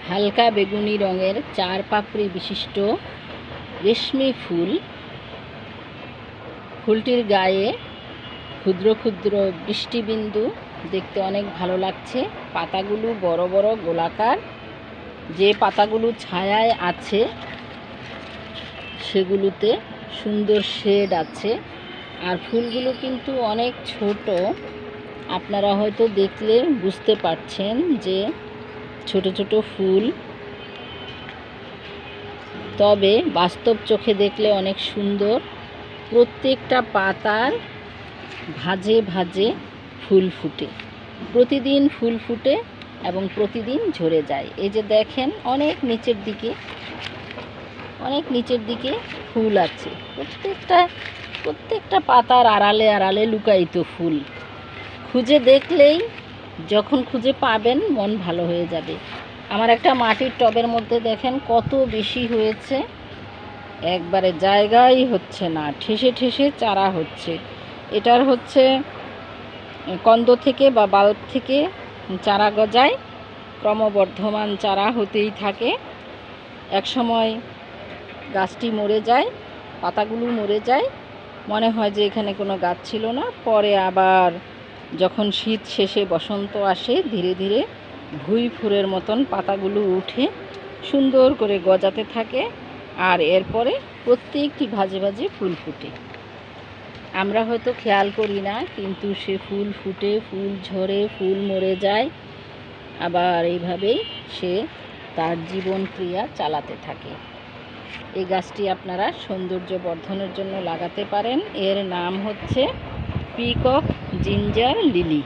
হালকা বেগুনি রঙের 4 পাপড়ি বিশিষ্ট রেশমি ফুল। ফুলটির গায়ে ক্ষুদ্র ক্ষুদ্র বৃষ্টিবিন্দু, দেখতে অনেক ভালো লাগছে। পাতাগুলো বড় বড় গোলাকার, যে পাতাগুলো ছায়ায় আছে সেগুলোতে সুন্দর শেড আছে। আর ফুলগুলো কিন্তু অনেক ছোট, আপনারা হয়তো দেখলে বুঝতে পারছেন যে ছোট ছোট ফুল, তবে বাস্তব চোখে দেখলে অনেক সুন্দর। প্রত্যেকটা পাতার ভাঁজে ভাঁজে ফুল ফুটে, প্রতিদিন ফুল ফুটে এবং প্রতিদিন ঝরে যায়। এই যে দেখেন, অনেক নিচের দিকে ফুল আছে। প্রত্যেকটা পাতার আড়ালে আড়ালে লুকায়িত ফুল। খুঁজে দেখলেই, যখন খুঁজে পাবেন, মন ভালো হয়ে যাবে। আমার একটা মাটির টবের মধ্যে দেখেন কত বেশি হয়েছে, একবারে জায়গাই হচ্ছে না, ঠেসে ঠেসে চারা হচ্ছে। এটার হচ্ছে কন্দ থেকে বা বাল্ব থেকে চারা গজায়, ক্রমবর্ধমান চারা হতেই থাকে। এক সময় গাছটি মরে যায়, পাতাগুলো মরে যায়, মনে হয় যে এখানে কোনো গাছ ছিল না। পরে আবার যখন শীত শেষে বসন্ত আসে, ধীরে ধীরে ভুঁই ফুলের মতন পাতাগুলো উঠে সুন্দর করে গজাতে থাকে। আর এরপরে প্রত্যেকটি ভাজে ভাজে ফুল ফুটে। আমরা হয়তো খেয়াল করি না, কিন্তু সে ফুল ফুটে, ফুল ঝরে, ফুল মরে যায়, আবার এইভাবেই সে তার জীবন ক্রিয়া চালাতে থাকে। এই গাছটি আপনারা সৌন্দর্য বর্ধনের জন্য লাগাতে পারেন। এর নাম হচ্ছে পিকক জিঞ্জার লিলি।